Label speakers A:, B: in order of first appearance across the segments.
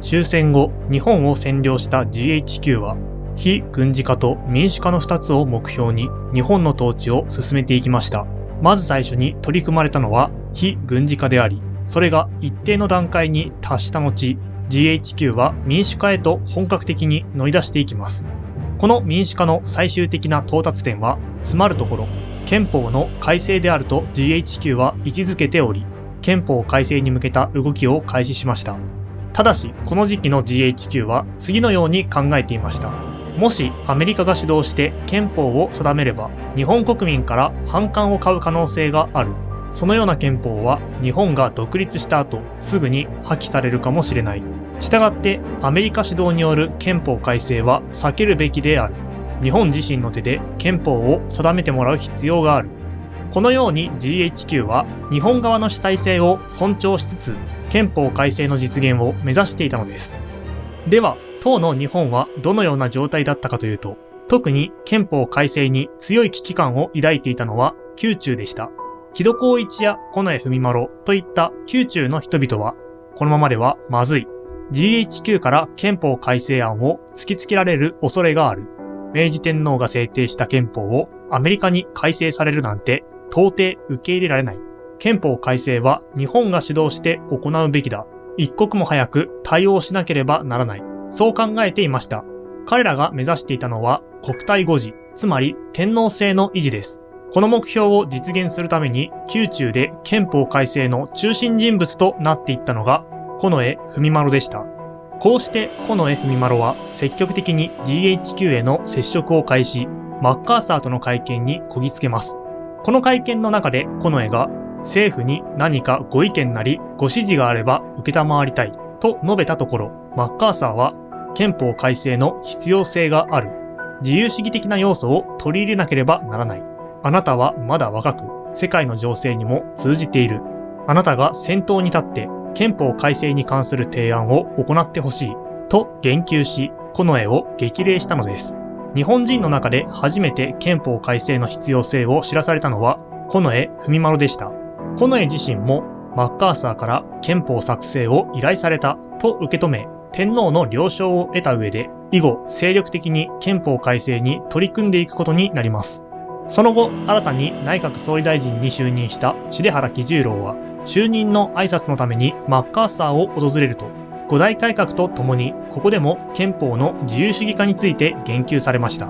A: 終戦後、日本を占領した GHQ は、非軍事化と民主化の2つを目標に日本の統治を進めていきました。まず最初に取り組まれたのは非軍事化であり、それが一定の段階に達した後、GHQ は民主化へと本格的に乗り出していきます。この民主化の最終的な到達点は、つまるところ、憲法の改正であると GHQ は位置づけており、憲法改正に向けた動きを開始しました。ただし、この時期の GHQ は次のように考えていました。もしアメリカが主導して憲法を定めれば、日本国民から反感を買う可能性がある。そのような憲法は日本が独立した後、すぐに破棄されるかもしれない。したがってアメリカ主導による憲法改正は避けるべきである。日本自身の手で憲法を定めてもらう必要がある。このように GHQ は日本側の主体性を尊重しつつ、憲法改正の実現を目指していたのです。では、当の日本はどのような状態だったかというと、特に憲法改正に強い危機感を抱いていたのは宮中でした。木戸孝一や近衛文麿といった宮中の人々は、このままではまずい。GHQ から憲法改正案を突きつけられる恐れがある。明治天皇が制定した憲法をアメリカに改正されるなんて到底受け入れられない。憲法改正は日本が主導して行うべきだ。一刻も早く対応しなければならない。そう考えていました。彼らが目指していたのは国体護持、つまり天皇制の維持です。この目標を実現するために宮中で憲法改正の中心人物となっていったのが近衛文麿でした。こうして近衛文麿は積極的に GHQ への接触を開始、マッカーサーとの会見にこぎつけます。この会見の中で近衛が政府に何かご意見なりご指示があれば承りたいと述べたところ、マッカーサーは憲法改正の必要性がある。自由主義的な要素を取り入れなければならない。あなたはまだ若く、世界の情勢にも通じている。あなたが先頭に立って憲法改正に関する提案を行ってほしい。と言及し、近衛を激励したのです。日本人の中で初めて憲法改正の必要性を知らされたのは近衛文麿でした。近衛自身もマッカーサーから憲法作成を依頼されたと受け止め、天皇の了承を得た上で、以後精力的に憲法改正に取り組んでいくことになります。その後、新たに内閣総理大臣に就任した重原喜十郎は、就任の挨拶のためにマッカーサーを訪れると、五大改革とともにここでも憲法の自由主義化について言及されました。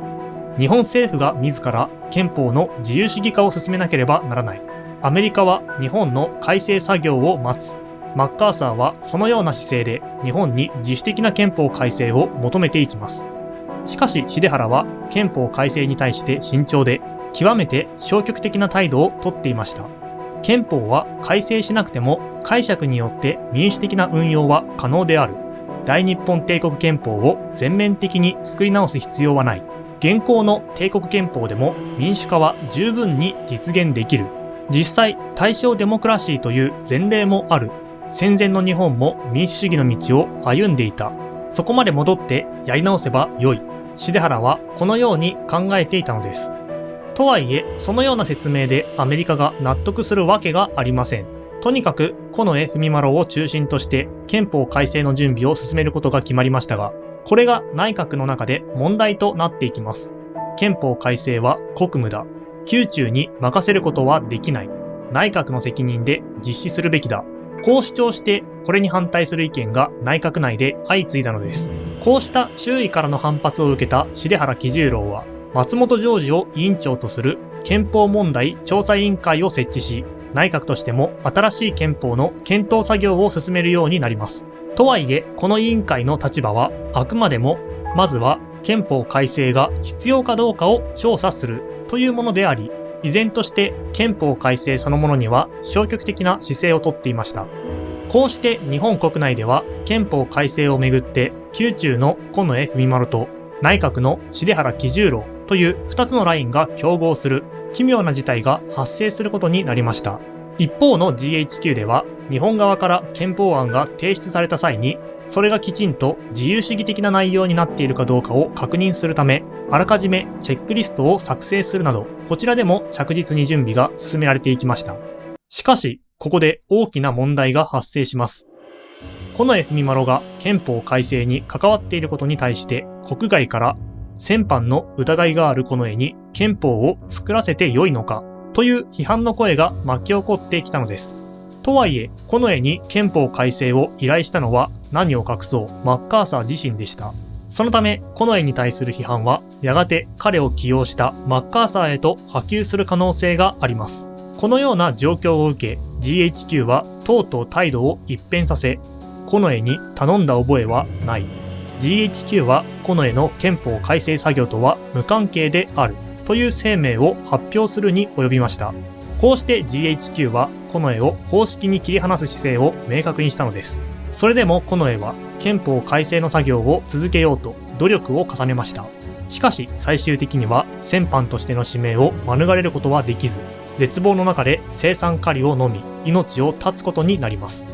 A: 日本政府が自ら憲法の自由主義化を進めなければならない。アメリカは日本の改正作業を待つ。マッカーサーはそのような姿勢で日本に自主的な憲法改正を求めていきます。しかし重原は憲法改正に対して慎重で、極めて消極的な態度をとっていました。憲法は改正しなくても解釈によって民主的な運用は可能である。大日本帝国憲法を全面的に作り直す必要はない。現行の帝国憲法でも民主化は十分に実現できる。実際、大正デモクラシーという前例もある。戦前の日本も民主主義の道を歩んでいた。そこまで戻ってやり直せばよい。重原はこのように考えていたのです。とはいえ、そのような説明でアメリカが納得するわけがありません。とにかく、近衛文麿を中心として憲法改正の準備を進めることが決まりましたが、これが内閣の中で問題となっていきます。憲法改正は国務だ。宮中に任せることはできない。内閣の責任で実施するべきだ。こう主張して、これに反対する意見が内閣内で相次いだのです。こうした周囲からの反発を受けた重原喜十郎は、松本譲二を委員長とする憲法問題調査委員会を設置し、内閣としても新しい憲法の検討作業を進めるようになります。とはいえ、この委員会の立場はあくまでも、まずは憲法改正が必要かどうかを調査するというものであり、依然として憲法改正そのものには消極的な姿勢をとっていました。こうして日本国内では憲法改正をめぐって宮中の近衛文麿と内閣の重原喜十郎という2つのラインが競合する奇妙な事態が発生することになりました。一方の GHQ では日本側から憲法案が提出された際に、それがきちんと自由主義的な内容になっているかどうかを確認するため、あらかじめチェックリストを作成するなど、こちらでも着実に準備が進められていきました。しかし、ここで大きな問題が発生します。近衛文麿が憲法改正に関わっていることに対して国外から先般の疑いがある近衛に憲法を作らせてよいのかという批判の声が巻き起こってきたのです。とはいえ、近衛に憲法改正を依頼したのは何を隠そうマッカーサー自身でした。そのため、近衛に対する批判はやがて彼を起用したマッカーサーへと波及する可能性があります。このような状況を受け、GHQ はとうとう態度を一変させ、近衛に頼んだ覚えはない。GHQ は近衛の憲法改正作業とは無関係であるという声明を発表するに及びました。こうして GHQ は近衛を公式に切り離す姿勢を明確にしたのです。それでも近衛は憲法改正の作業を続けようと努力を重ねました。しかし最終的には戦犯としての指名を免れることはできず、絶望の中で青酸カリを飲み命を絶つことになります。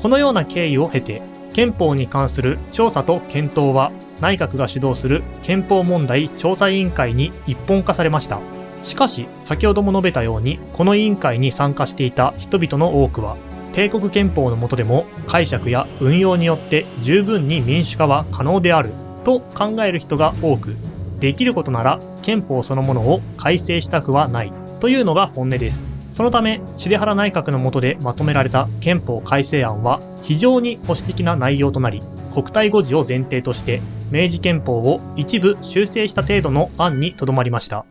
A: このような経緯を経て、憲法に関する調査と検討は内閣が主導する憲法問題調査委員会に一本化されました。しかし先ほども述べたように、この委員会に参加していた人々の多くは帝国憲法の下でも解釈や運用によって十分に民主化は可能であると考える人が多く、できることなら憲法そのものを改正したくはないというのが本音です。そのため、重原内閣の下でまとめられた憲法改正案は非常に保守的な内容となり、国体護持を前提として明治憲法を一部修正した程度の案にとどまりました。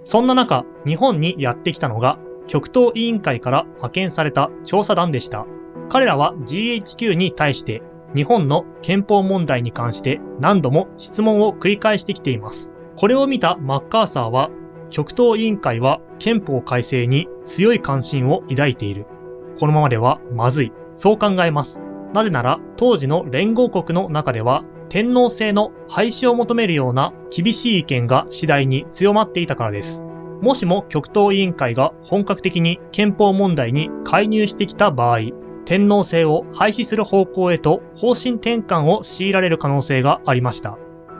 A: そんな中、日本にやってきたのが極東委員会から派遣された調査団でした。彼らは GHQ に対して日本の憲法問題に関して何度も質問を繰り返してきています。これを見たマッカーサーは、極東委員会は憲法改正に強い関心を抱いている。このままではまずい。そう考えます。なぜなら当時の連合国の中では天皇制の廃止を求めるような厳しい意見が次第に強まっていたからです。もしも極東委員会が本格的に憲法問題に介入してきた場合、天皇制を廃止する方向へと方針転換を強いられる可能性がありました。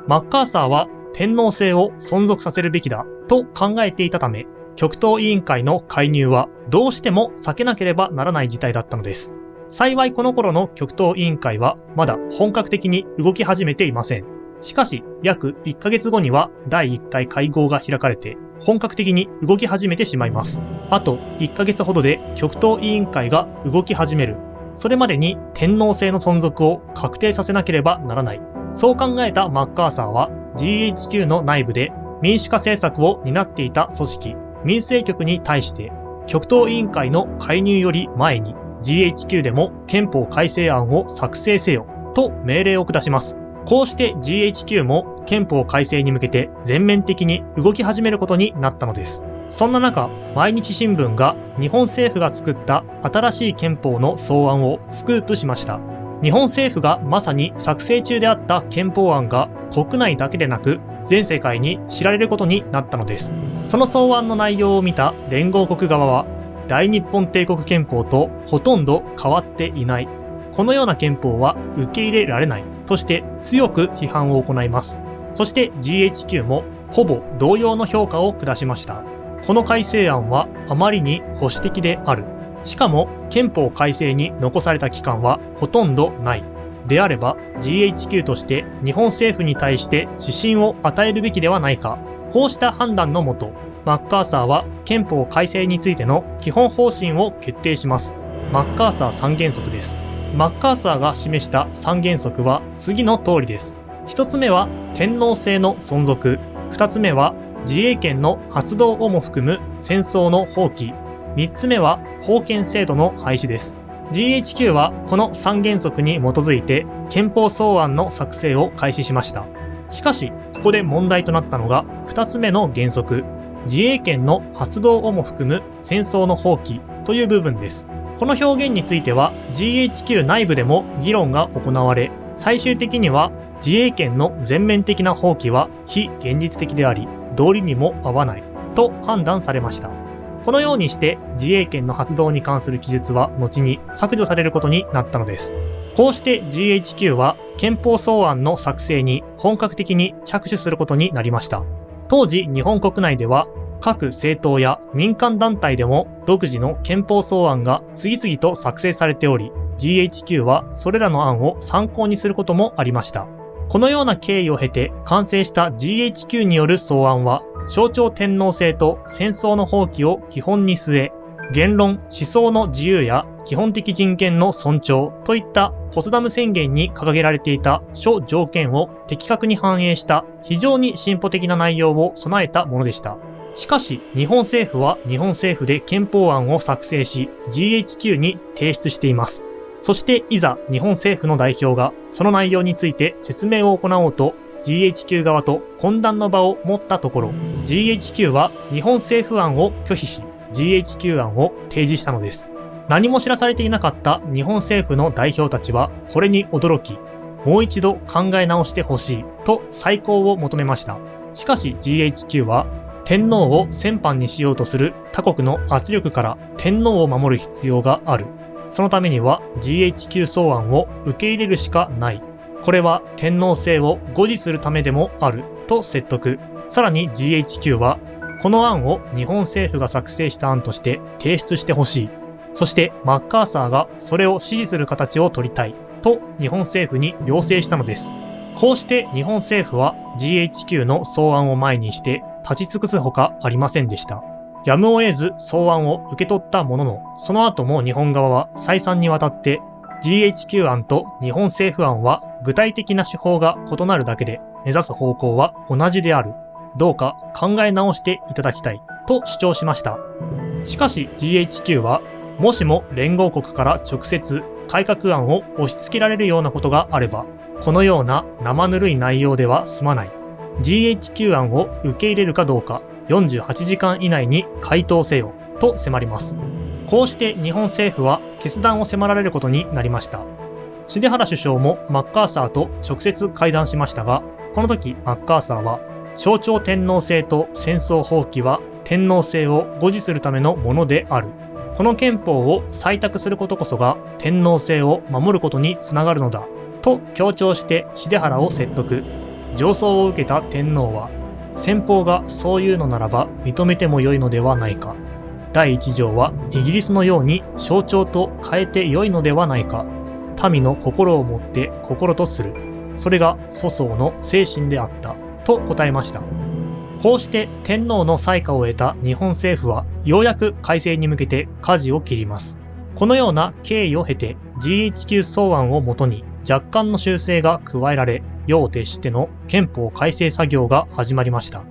A: マッカーサーは天皇制を存続させるべきだと考えていたため、極東委員会の介入はどうしても避けなければならない事態だったのです。幸いこの頃の極東委員会はまだ本格的に動き始めていません。しかし約1ヶ月後には第1回会合が開かれて本格的に動き始めてしまいます。あと1ヶ月ほどで極東委員会が動き始める。それまでに天皇制の存続を確定させなければならない。そう考えたマッカーサーは GHQ の内部で民主化政策を担っていた組織民政局に対して極東委員会の介入より前に GHQ でも憲法改正案を作成せよと命令を下します。こうして GHQ も憲法改正に向けて全面的に動き始めることになったのです。そんな中、毎日新聞が日本政府が作った新しい憲法の草案をスクープしました。日本政府がまさに作成中であった憲法案が国内だけでなく全世界に知られることになったのです。その草案の内容を見た連合国側は、大日本帝国憲法とほとんど変わっていない。このような憲法は受け入れられないとして強く批判を行います。そして GHQ もほぼ同様の評価を下しました。この改正案はあまりに保守的である。しかも憲法改正に残された期間はほとんどない。であれば GHQ として日本政府に対して指針を与えるべきではないか。こうした判断のもと、マッカーサーは憲法改正についての基本方針を決定します。マッカーサー3原則です。マッカーサーが示した3原則は次の通りです。1つ目は天皇制の存続。2つ目は自衛権の発動をも含む戦争の放棄。3つ目は封建制度の廃止です。GHQ はこの3原則に基づいて憲法草案の作成を開始しました。しかし、ここで問題となったのが2つ目の原則、自衛権の発動をも含む戦争の放棄という部分です。この表現については GHQ 内部でも議論が行われ、最終的には自衛権の全面的な放棄は非現実的であり、道理にも合わないと判断されました。このようにして自衛権の発動に関する記述は後に削除されることになったのです。こうして GHQ は憲法草案の作成に本格的に着手することになりました。当時日本国内では各政党や民間団体でも独自の憲法草案が次々と作成されており、GHQ はそれらの案を参考にすることもありました。このような経緯を経て完成した GHQ による草案は、象徴天皇制と戦争の放棄を基本に据え、言論・思想の自由や基本的人権の尊重といったポツダム宣言に掲げられていた諸条件を的確に反映した非常に進歩的な内容を備えたものでした。しかし、日本政府は日本政府で憲法案を作成し GHQ に提出しています。そしていざ日本政府の代表がその内容について説明を行おうと GHQ 側と懇談の場を持ったところ、 GHQ は日本政府案を拒否し GHQ 案を提示したのです。何も知らされていなかった日本政府の代表たちはこれに驚き、もう一度考え直してほしいと再考を求めました。しかし GHQ は天皇を戦犯にしようとする他国の圧力から天皇を守る必要がある。そのためには GHQ 草案を受け入れるしかない。これは天皇制を護持するためでもあると説得。さらに GHQ はこの案を日本政府が作成した案として提出してほしい。そしてマッカーサーがそれを支持する形を取りたいと日本政府に要請したのです。こうして日本政府は GHQ の草案を前にして立ち尽くすほかありませんでした。やむを得ず草案を受け取ったものの、その後も日本側は再三にわたって GHQ 案と日本政府案は具体的な手法が異なるだけで目指す方向は同じである。どうか考え直していただきたいと主張しました。しかし GHQ はもしも連合国から直接改革案を押し付けられるようなことがあれば、このような生ぬるい内容では済まない。GHQ 案を受け入れるかどうか48時間以内に回答せよと迫ります。こうして日本政府は決断を迫られることになりました。重原首相もマッカーサーと直接会談しましたが、この時マッカーサーは象徴天皇制と戦争放棄は天皇制を護持するためのものである。この憲法を採択することこそが天皇制を守ることにつながるのだと強調して重原を説得。上奏を受けた天皇は、先方がそういうのならば認めてもよいのではないか。第一条はイギリスのように象徴と変えてよいのではないか。民の心をもって心とする。それが祖宗の精神であった。と答えました。こうして天皇の裁可を得た日本政府はようやく改正に向けて舵を切ります。このような経緯を経て GHQ 草案をもとに若干の修正が加えられ、夜を徹しての憲法改正作業が始まりました。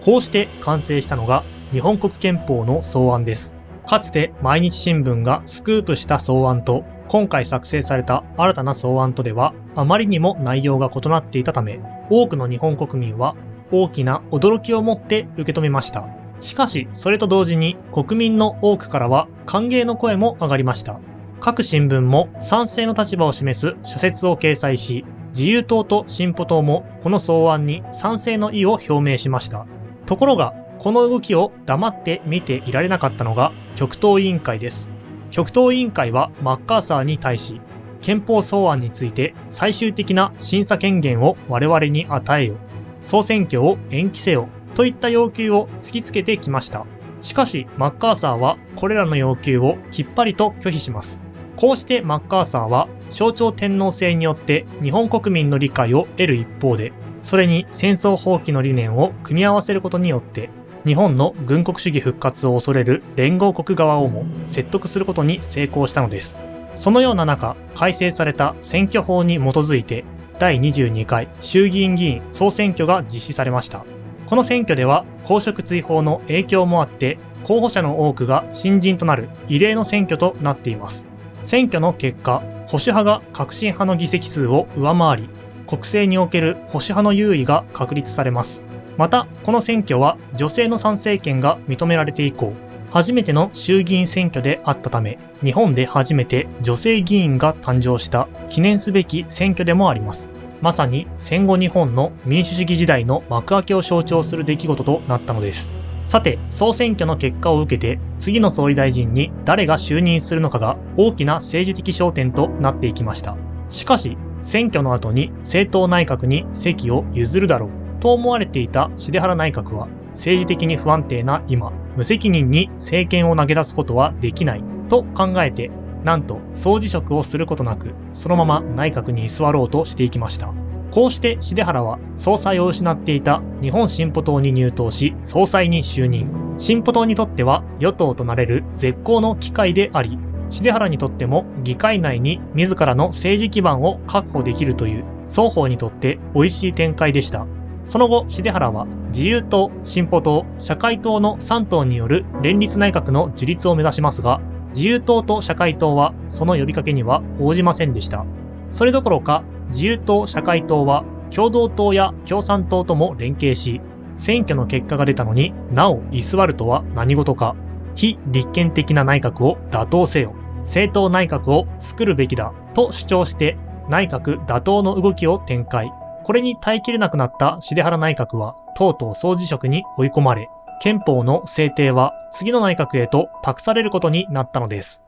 A: こうして完成したのが日本国憲法の草案です。かつて毎日新聞がスクープした草案と今回作成された新たな草案とではあまりにも内容が異なっていたため、多くの日本国民は大きな驚きを持って受け止めました。しかしそれと同時に国民の多くからは歓迎の声も上がりました。各新聞も賛成の立場を示す社説を掲載し、自由党と進歩党もこの草案に賛成の意を表明しました。ところが、この動きを黙って見ていられなかったのが極東委員会です。極東委員会はマッカーサーに対し、憲法草案について最終的な審査権限を我々に与えよ、総選挙を延期せよといった要求を突きつけてきました。しかしマッカーサーはこれらの要求をきっぱりと拒否します。こうしてマッカーサーは象徴天皇制によって日本国民の理解を得る一方で、それに戦争放棄の理念を組み合わせることによって日本の軍国主義復活を恐れる連合国側をも説得することに成功したのです。そのような中、改正された選挙法に基づいて第22回衆議院議員総選挙が実施されました。この選挙では公職追放の影響もあって候補者の多くが新人となる異例の選挙となっています。選挙の結果、保守派が革新派の議席数を上回り、国政における保守派の優位が確立されます。また、この選挙は女性の参政権が認められて以降、初めての衆議院選挙であったため、日本で初めて女性議員が誕生した記念すべき選挙でもあります。まさに戦後日本の民主主義時代の幕開けを象徴する出来事となったのです。さて、総選挙の結果を受けて、次の総理大臣に誰が就任するのかが大きな政治的焦点となっていきました。しかし、選挙の後に政党内閣に席を譲るだろうと思われていた重原内閣は、政治的に不安定な今、無責任に政権を投げ出すことはできないと考えて、なんと総辞職をすることなく、そのまま内閣に居座ろうとしていきました。こうして重原は総裁を失っていた日本進歩党に入党し、総裁に就任。進歩党にとっては与党となれる絶好の機会であり、重原にとっても議会内に自らの政治基盤を確保できるという双方にとって美味しい展開でした。その後、重原は自由党、進歩党、社会党の3党による連立内閣の樹立を目指しますが、自由党と社会党はその呼びかけには応じませんでした。それどころか、自由党・社会党は共同党や共産党とも連携し、選挙の結果が出たのになお居座るとは何事か。非立憲的な内閣を打倒せよ。政党内閣を作るべきだと主張して内閣打倒の動きを展開。これに耐えきれなくなった重原内閣はとうとう総辞職に追い込まれ、憲法の制定は次の内閣へと託されることになったのです。